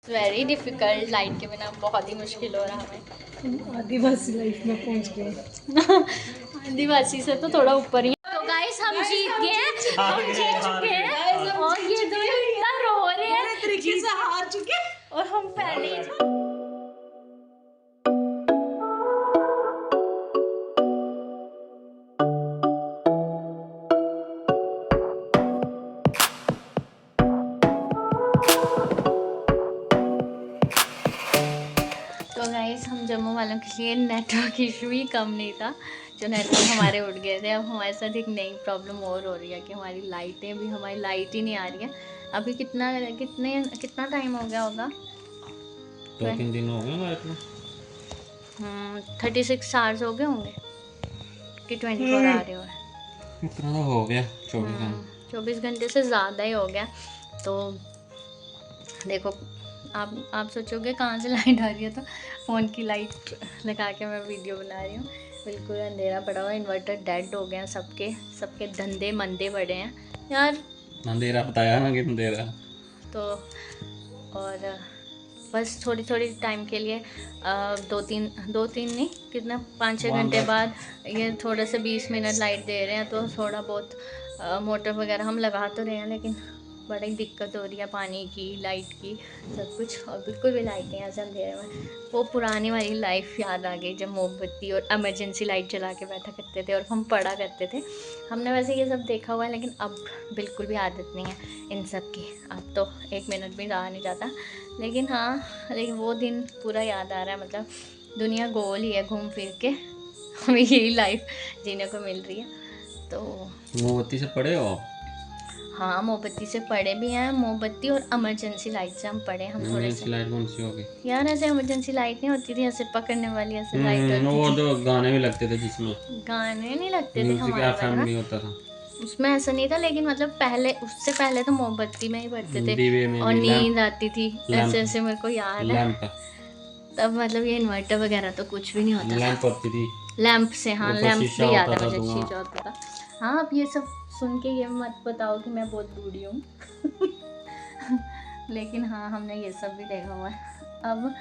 Very difficult, light के बिना बहुत ही मुश्किल हो रहा हमें। आदिवासी लाइफ में पहुंच गए। आदिवासी से तो थोड़ा ऊपर ही। तो गाइस हम जीत गए हैं, हम जीत चुके हैं और ये दोनों इतना रो रहे हैं, पूरे तरीके से हार चुके और हम पहले ही। तो गाइस हम जम्मू वालों के लिए नेटवर्क इशू ही कम नहीं था, जो नेटवर्क हमारे उड़ गए थे। अब हमारे साथ एक नई प्रॉब्लम और हो रही है कि हमारी लाइटें भी, हमारी लाइट ही नहीं आ रही है। अभी कितना टाइम हो गया होगा? 2-3 दिन हो गए लाइट में। 36 आवर्स हो गए होंगे कि 24 आ रहे हो। इतना तो हो गया 24 घंटे। 24 घंटे से ज़्यादा ही हो गया। तो देखो, आप सोचोगे कहाँ से लाइट आ रही है, तो फ़ोन की लाइट लगा के मैं वीडियो बना रही हूँ। बिल्कुल अंधेरा पड़ा हुआ, इन्वर्टर डेड हो गए हैं, सबके धंधे मंदे पड़े हैं यार। अंधेरा बताया ना कि अंधेरा। तो और बस थोड़ी थोड़ी टाइम के लिए दो तीन नहीं, कितना 5-6 घंटे बाद ये थोड़े से 20 मिनट लाइट दे रहे हैं। तो थोड़ा बहुत मोटर वगैरह हम लगा तो रहे हैं, लेकिन बड़ी दिक्कत हो रही है पानी की, लाइट की, सब कुछ। और बिल्कुल भी लाइट नहीं, ऐसे अंधेरे में वो पुरानी वाली लाइफ याद आ गई, जब मोमबत्ती और इमरजेंसी लाइट जला के बैठा करते थे और हम पढ़ा करते थे। हमने वैसे ये सब देखा हुआ है, लेकिन अब बिल्कुल भी आदत नहीं है इन सब की। अब तो 1 मिनट भी रहा नहीं जाता। लेकिन लेकिन वो दिन पूरा याद आ रहा है। मतलब दुनिया गोल ही है, घूम फिर के हमें यही लाइफ जीने को मिल रही है। तो मोमबत्ती से पड़े हो? हाँ, मोमबत्ती से पढ़े भी हैं, मोमबत्ती और इमरजेंसी लाइट से हम पढ़े। हम थोड़े से लाइट कौन सी होगी यार, ऐसे इमरजेंसी लाइट नहीं होती थी, ऐसे पकड़ने वाली ऐसे लाइट होती वो थी। तो गाने भी लगते थे जिसमें गाने नहीं लगते थे म्यूजिक हमारे एफएम भी वगैरह, होता था। उसमें ऐसा नहीं था। लेकिन मतलब पहले, उससे पहले तो मोमबत्ती में ही पढ़ते थे दीवे में और भी नींद आती थी। लैंप ऐसे ऐसे मेरे को याद है। लैंप तब मतलब ये इन्वर्टर वगैरह तो कुछ भी नहीं होता था। लैंप होती थी। लैंप से, हाँ, ऊपर लैंप शीशा भी याद होता है था, मुझे, धुआं। शीशा होता था। हाँ, अब ये सब सुन के ये मत बताओ कि मैं बहुत बूढ़ी हूँ। लेकिन हाँ, हमने ये सब भी देखा हुआ है। अब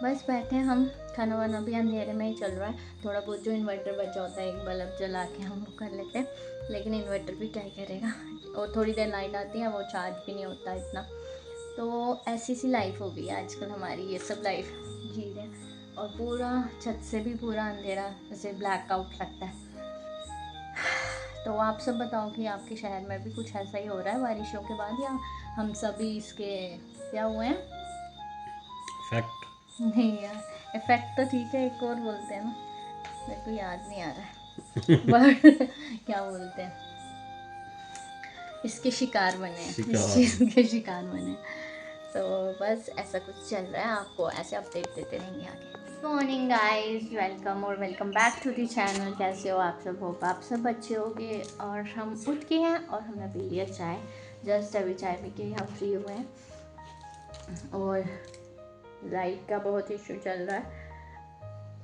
बस बैठे हम, खाना वाना भी अंधेरे में ही चल रहा है। थोड़ा बहुत जो इन्वर्टर बचा होता है, एक बल्ब जला के हम वो कर लेते हैं, लेकिन इन्वर्टर भी क्या करेगा। और थोड़ी देर लाइट आती है, वो चार्ज भी नहीं होता इतना। तो ऐसी सी लाइफ हो गई है आजकल हमारी, ये सब लाइफ जी रहे हैं। और पूरा छत से भी पूरा अंधेरा, जैसे ब्लैक आउट लगता है। तो आप सब बताओ कि आपके शहर में भी कुछ ऐसा ही हो रहा है बारिशों के बाद, या हम सभी इसके क्या हुए हैं? फैक्ट नहीं यार, इफेक्ट तो ठीक है, एक और बोलते हैं ना, मेरे को याद नहीं आ रहा है बट क्या बोलते हैं, इसके शिकार बने हैं, इस चीज़ के शिकार बने हैं। तो बस ऐसा कुछ चल रहा है, आपको ऐसे अपडेट देते रहेंगे आगे। मॉर्निंग गाइस, वेलकम और welcome back to the channel. कैसे हो आप सब? होप आप सब अच्छे होंगे। और हम उठ के हैं और हमने पी लिया चाय, जस्ट अभी चाय पी के हम फ्री हुए हैं। और लाइट का बहुत इशू चल रहा है,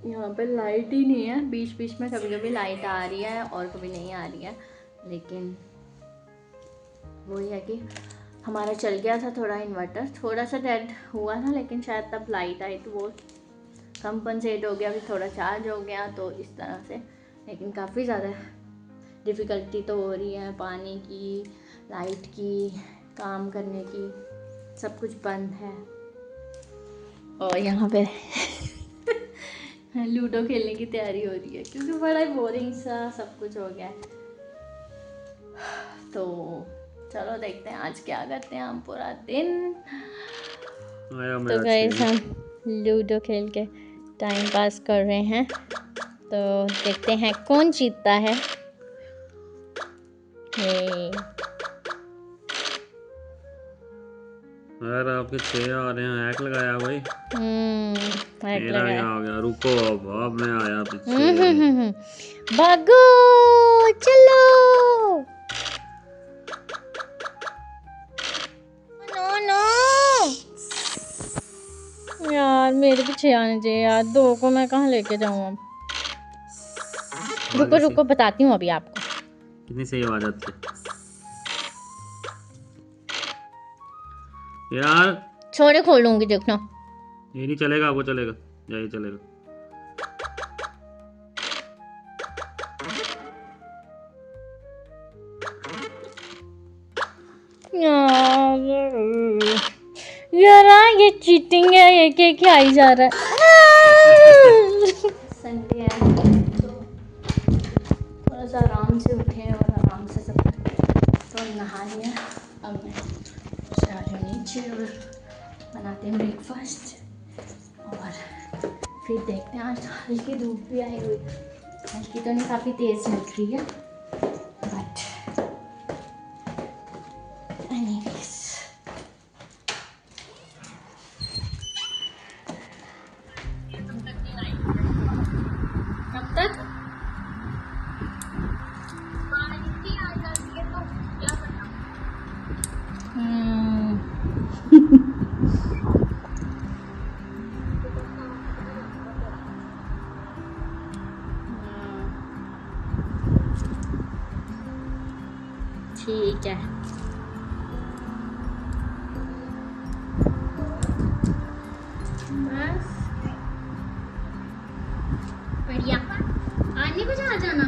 यहाँ पे लाइट ही नहीं है। बीच बीच में कभी कभी लाइट आ रही है और कभी नहीं आ रही है। लेकिन वही है कि हमारा चल गया था थोड़ा इन्वर्टर, थोड़ा सा डेड हुआ था, लेकिन शायद तब लाइट आई तो वो कंपनसेट हो गया, फिर थोड़ा चार्ज हो गया, तो इस तरह से। लेकिन काफ़ी ज़्यादा डिफ़िकल्टी तो हो रही है, पानी की, लाइट की, काम करने की, सब कुछ बंद है। और यहाँ पे लूडो खेलने की तैयारी हो रही है, क्योंकि बड़ा ही बोरिंग सा सब कुछ हो गया है। तो चलो देखते हैं आज क्या करते हैं हम पूरा दिन। तो गाइस हम लूडो खेल के टाइम पास कर रहे हैं, तो देखते हैं कौन जीतता है। यार आपके 6 आ रहे हैं, हैक लगाया भाई। हैक मेरा लगाया। क्या हो गया? रुको, अब मैं आया पीछे। भागो, चलो। नो नो यार, मेरे पीछे आने चाहिए यार, 2 को मैं कहाँ लेके जाऊँ अब। रुको रुको, बताती हूँ अभी आपको। कितनी सही आवाज आती है यार। छोड़े खोलूंगी देखना। ये नहीं चलेगा, वो चलेगा, यही चलेगा। यार ये चीटिंग है, ये क्या आई जा रहा है। संडे है तो थोड़ा सा आराम से उठे और आराम से सब तो नहा लिया। अब मैं जा रही हूँ नीचे और बनाते हैं ब्रेकफास्ट और फिर देखते हैं। आज हल्की धूप भी आई हुई, हल्की तो नहीं, काफ़ी तेज़ निकल रही है बट एनीवेज। कब तक ठीक है। बस बढ़िया। आने को आ जाना।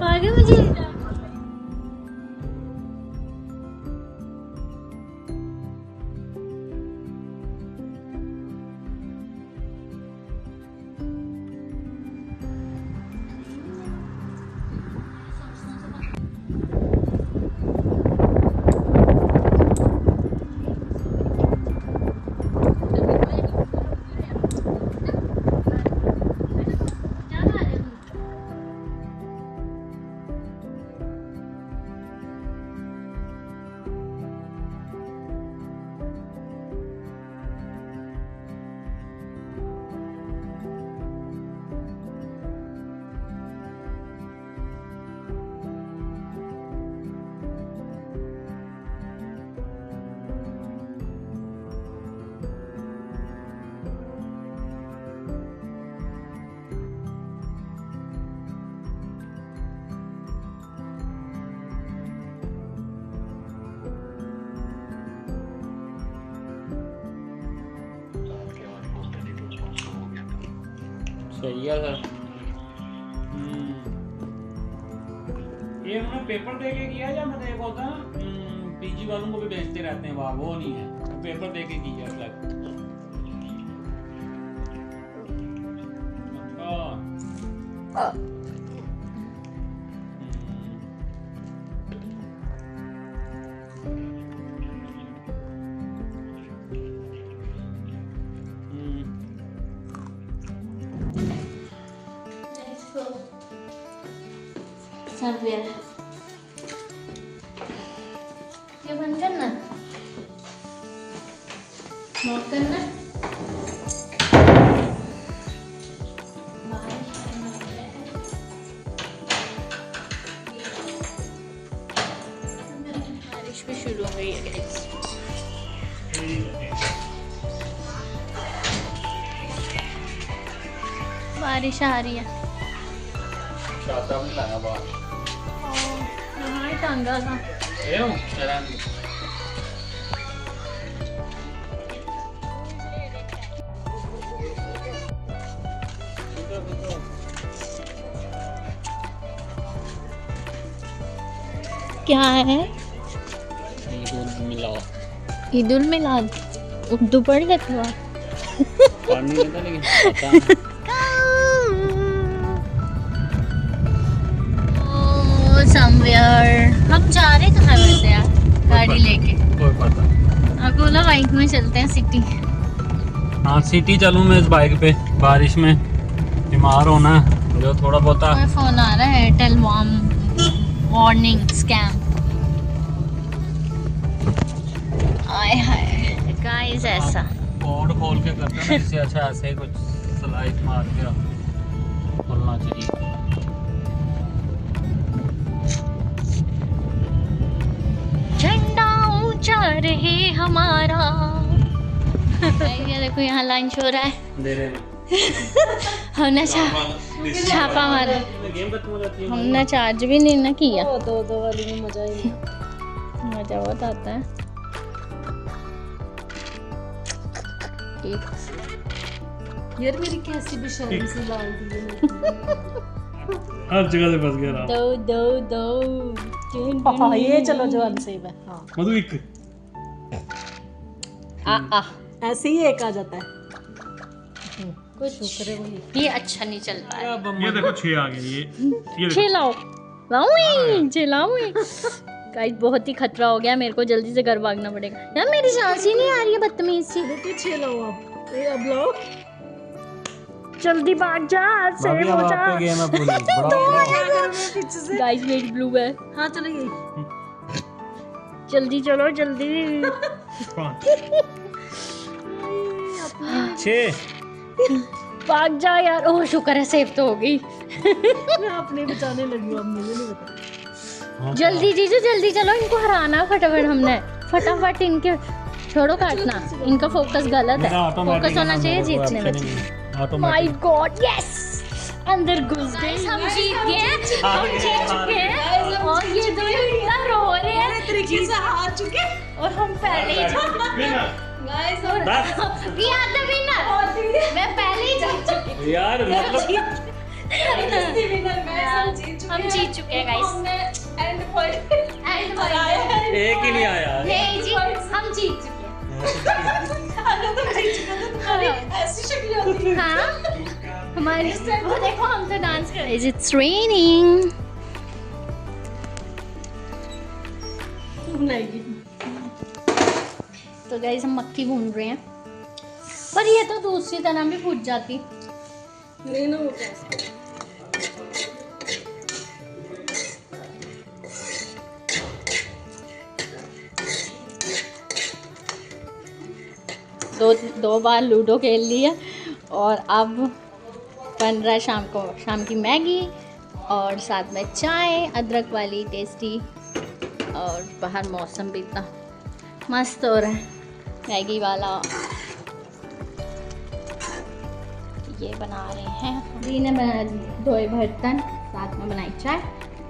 आगे मुझे सही है सर। ये उन्होंने पेपर दे के किया या मतलब एक होता है पीजी वालों को भी भेजते रहते हैं वहाँ, वो नहीं है, पेपर दे के किया अलग। सर्वियर ये बंद करना, नोट करना। बारिश भी शुरू हो गई है गाइस। बारिश आ रही है। छाता भी लाया बाहर। यहाँ टांगा था। क्या है? ईद उल मिलाद उर्दू पढ़ लेते हो आप? पढ़ नहीं लेता लेकिन पता है। समवेयर हम जा रहे कहाँ वैसे यार गाड़ी लेके? कोई पता। आपको बोला बाइक में चलते हैं सिटी। हाँ सिटी चलूँ मैं इस बाइक पे, बारिश में बीमार होना जो थोड़ा बहुत। फोन आ रहा है एयरटेल वार्निंग स्कैम। आय हाय गाइस ऐसा कोड खोल के करते हैं इससे अच्छा ऐसे ही कुछ स्लाइड मार के खोलना चाहिए। झंडा ऊंचा रहे हमारा। ये देखो यहाँ लंच हो रहा है। दे रहे हैं। हमने छापा मारा, गेम खत्म हो जाती है। हमने चार्ज भी नहीं ना किया। वो दो वाली में मजा ही नहीं। मजा बहुत आता है। यार मेरी कैसी भी शर्म से लाल दी है। हर जगह से फंस गया रात। दो दो दो हाँ ये चलो जो अनसेव है। हाँ मधु एक आ ऐसे ही एक आ जाता है। कुछ शुक्र है वही। ये अच्छा नहीं चल रहा है। ये देखो 6 आ गए ये देखो। चिल्लाओ चिल्लाऊंगी गाइस, बहुत ही खतरा हो गया मेरे को, जल्दी से घर भागना पड़ेगा यार। मेरी सांस ही नहीं आ रही है, बदतमीज सी। पीछे लो आप, ये अब लो। जल्दी भाग जा, सेव हो जा। गेम है पूरी पीछे से। गाइस वेट ब्लू है, हाँ चलो ये। जल्दी चलो जल्दी। 6 भाग जा यार। ओह शुक्र है सेव तो हो गई। मैं अपने बचाने लगी हूँ, अब मुझे नहीं पता। जल्दी जीजू जल्दी चलो, इनको हराना फटाफट। हमने फटाफट इनके छोड़ो काटना, इनका फोकस गलत है। फोकस होना चाहिए जीतने में। माय गॉड यस, अंदर घुस गए। हम जीत गए, हम जीत चुके हैं। और ये दो इतना रो रहे हैं तरीके से हार चुके। और हम पहले ही गाइस, और वी आर द विनर। मैं पहले ही जीत चुकी हूं यार मतलब हम जीत चुके हैं गाइस। एंड पॉइंट एक ही नहीं आया। नहीं जी, हम जीत चुके हैं। ऐसी शक्ल होती है। हाँ हमारी वो देखो, हम तो डांस कर रहे हैं। It's raining. तो गाइस हम मक्खी भून रहे हैं, पर ये तो दूसरी तरह भी फूट जाती। नहीं ना वो कैसे। दो बार लूडो खेल लिया और अब बन रहा है शाम की मैगी और साथ में चाय अदरक वाली टेस्टी। और बाहर मौसम भी इतना मस्त हो रहा है मैगी वाला। ये बना रहे हैं, दी ने बना धोए बर्तन, साथ में बनाई चाय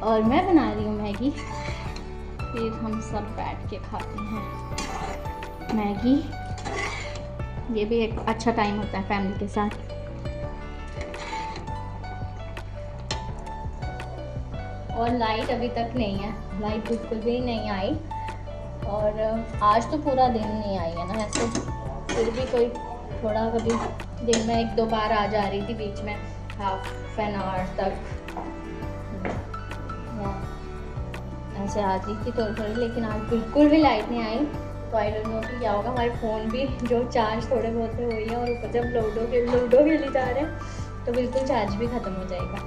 और मैं बना रही हूँ मैगी। फिर हम सब बैठ के खाते हैं मैगी। ये भी एक अच्छा टाइम होता है फैमिली के साथ। और लाइट अभी तक नहीं है, लाइट बिल्कुल भी नहीं आई। और आज तो पूरा दिन नहीं आई है ना ऐसे, फिर भी कोई थोड़ा कभी दिन में 1-2 बार आ जा रही थी बीच में, हाफ एन आवर तक ऐसे आती थी थोड़ी, लेकिन आज बिल्कुल भी लाइट नहीं आई। तो आई डोंट नो कि क्या होगा। हमारे फ़ोन भी जो चार्ज थोड़े बहुत से हुई है और ऊपर जब लूडो खेली जा रहे हैं तो बिल्कुल चार्ज भी ख़त्म हो जाएगा।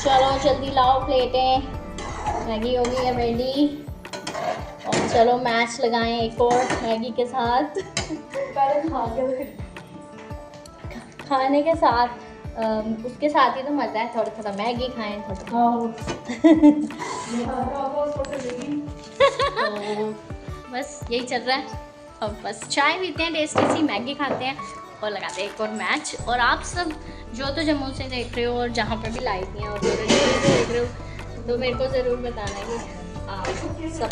चलो जल्दी लाओ प्लेटें, मैगी हो गई है रेडी। और चलो मैच लगाएं एक और मैगी के साथ। खाने के साथ उसके साथ ही तो मज़ा है, थोड़ा थोड़ा मैगी खाएं थोड़ा। तो बस यही चल रहा है। अब बस चाय पीते हैं टेस्टी सी, मैगी खाते हैं और लगाते हैं एक और मैच। और आप सब जो तो जम्मू से देख रहे हो और जहाँ पर भी लाइट नहीं है और देख रहे हो, तो मेरे को ज़रूर बताना कि आप सब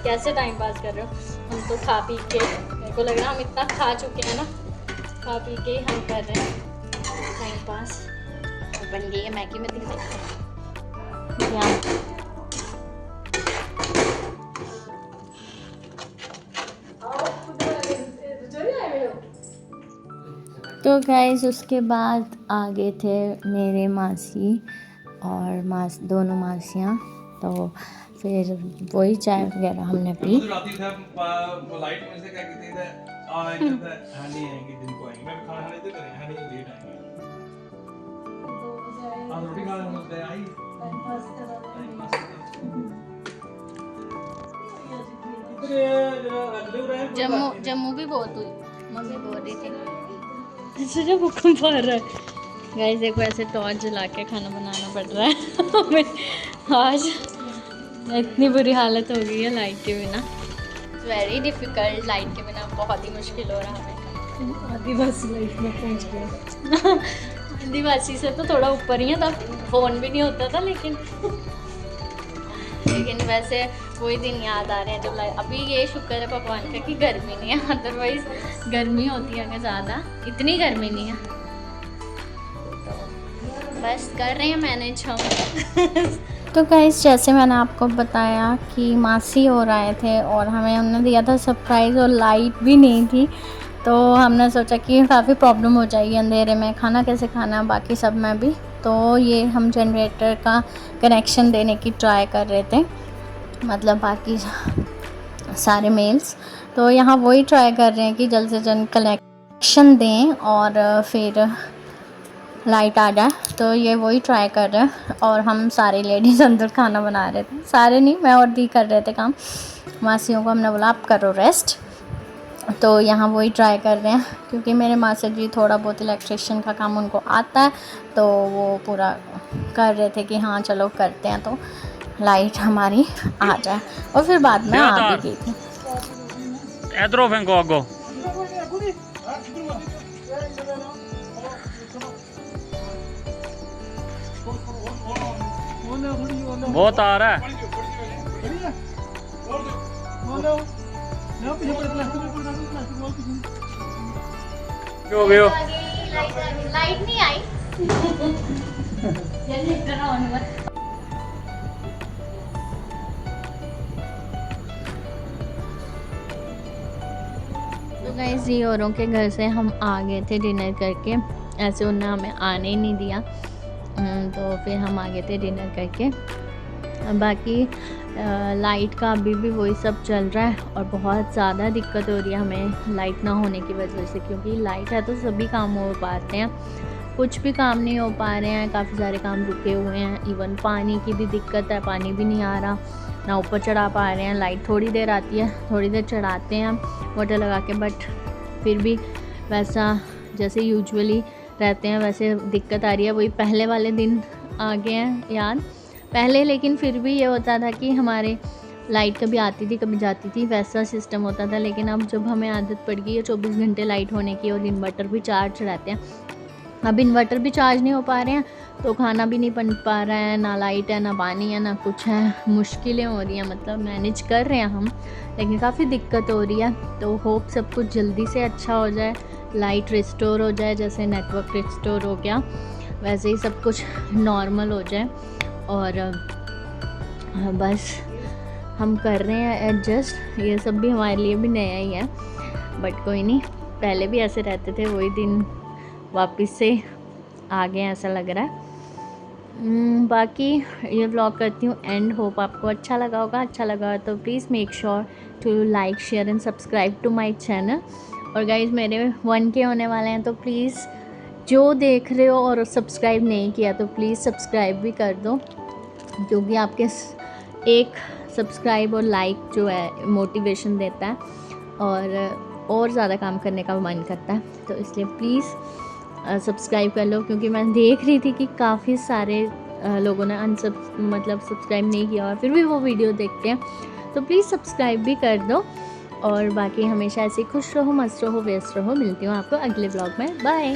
कैसे टाइम पास कर रहे हो। हम तो खा पी के, मेरे को लग रहा है हम इतना खा चुके हैं ना, खा पी के हम कर रहे हैं टाइम पास। और बन गई है मैगी में, दिख सकते हैं। तो गाइस उसके बाद आगे थे मेरे मासी और दोनों मासियाँ। तो फिर वही चाय वगैरह हमने पी। लाइट में से क्या कहते थे आएंगे दिन को आएंगे, मैं खाना खाने लेट आएंगे। रोटी खा लेते आई जम्मू भी बहुत हुई, मम्मी बोल रही थी जब भूकंप आ रहा है। गाइस एक वैसे टॉर्च जला के खाना बनाना पड़ रहा है हमें आज। इतनी बुरी हालत हो गई है लाइट के बिना, वेरी डिफ़िकल्ट लाइट के बिना बहुत ही मुश्किल हो रहा है हमें। आदिवासी लाइफ में पहुंच गया। आदिवासी से तो थोड़ा ऊपर ही है, तब फ़ोन भी नहीं होता था, लेकिन वैसे वही दिन याद आ रहे हैं जब अभी ये शुक्र है भगवान का कि गर्मी नहीं है, अदरवाइज गर्मी होती है अगर ज़्यादा, इतनी गर्मी नहीं है। तो बस कर रहे हैं मैनेज हम। तो गाइस जैसे मैंने आपको बताया कि मासी हो रहे थे और हमें उन्होंने दिया था सरप्राइज़ और लाइट भी नहीं थी, तो हमने सोचा कि काफ़ी प्रॉब्लम हो जाएगी अंधेरे में, खाना कैसे खाना बाकी सब में भी। तो ये हम जनरेटर का कनेक्शन देने की ट्राई कर रहे थे, मतलब बाकी सारे मेल्स। तो यहाँ वही ट्राई कर रहे हैं कि जल्द से जल्द कनेक्शन दें और फिर लाइट आ जाए। तो ये वही ट्राई कर रहे हैं और हम सारे लेडीज़ अंदर खाना बना रहे थे, सारे नहीं, मैं और दी कर रहे थे काम। मासियों को हमने बोला आप करो रेस्ट, तो यहाँ वही ट्राई कर रहे हैं क्योंकि मेरे मासी जी थोड़ा बहुत इलेक्ट्रिशियन का काम उनको आता है, तो वो पूरा कर रहे थे कि हाँ चलो करते हैं तो लाइट हमारी आ जाए। और फिर बाद में आ भी गई थी। इधरों फेंको आगो। बहुत आ रहा है। क्यों गयो? लाइट नहीं आई। तो गाइस ये औरों के घर से हम आ गए थे डिनर करके, ऐसे उन्होंने हमें आने ही नहीं दिया, तो फिर हम आ गए थे डिनर करके। बाकी लाइट का अभी भी वही सब चल रहा है और बहुत ज़्यादा दिक्कत हो रही है हमें लाइट ना होने की वजह से, क्योंकि लाइट है तो सभी काम हो पाते हैं, कुछ भी काम नहीं हो पा रहे हैं, काफ़ी सारे काम रुके हुए हैं। इवन पानी की भी दिक्कत है, पानी भी नहीं आ रहा, ना ऊपर चढ़ा पा रहे हैं। लाइट थोड़ी देर आती है, थोड़ी देर चढ़ाते हैं मोटर लगा के, बट फिर भी वैसा जैसे यूजुअली रहते हैं वैसे दिक्कत आ रही है। वही पहले वाले दिन आ गए हैं याद पहले, लेकिन फिर भी ये होता था कि हमारे लाइट कभी आती थी कभी जाती थी, वैसा सिस्टम होता था। लेकिन अब जब हमें आदत पड़ गई है 24 घंटे लाइट होने की और इन्वर्टर भी चार्ज रहते हैं, अब इन्वर्टर भी चार्ज नहीं हो पा रहे हैं तो खाना भी नहीं बन पा रहा है, ना लाइट है ना पानी है ना कुछ है, मुश्किलें हो रही हैं। मतलब मैनेज कर रहे हैं हम, लेकिन काफ़ी दिक्कत हो रही है। तो होप सब कुछ जल्दी से अच्छा हो जाए, लाइट रिस्टोर हो जाए, जैसे नेटवर्क रिस्टोर हो गया वैसे ही सब कुछ नॉर्मल हो जाए। और बस हम कर रहे हैं एडजस्ट, ये सब भी हमारे लिए भी नया ही है, बट कोई नहीं, पहले भी ऐसे रहते थे, वही दिन वापस से आ गए ऐसा लग रहा है। बाकी ये व्लॉग करती हूँ एंड, होप आपको अच्छा लगा होगा। अच्छा लगा तो please make sure to like share and subscribe to my channel. और गाइज़ मेरे 1K होने वाले हैं, तो प्लीज़ जो देख रहे हो और सब्सक्राइब नहीं किया तो प्लीज़ सब्सक्राइब भी कर दो, क्योंकि आपके एक सब्सक्राइब और लाइक जो है मोटिवेशन देता है और ज़्यादा काम करने का मन करता है। तो इसलिए प्लीज़ सब्सक्राइब कर लो, क्योंकि मैं देख रही थी कि काफ़ी सारे लोगों ने सब्सक्राइब नहीं किया और फिर भी वो वीडियो देखते हैं। तो प्लीज़ सब्सक्राइब भी कर दो। और बाकी हमेशा ऐसे खुश रहो, मस्त रहो, व्यस्त रहो। मिलती हूँ आपको अगले ब्लॉग में। बाय।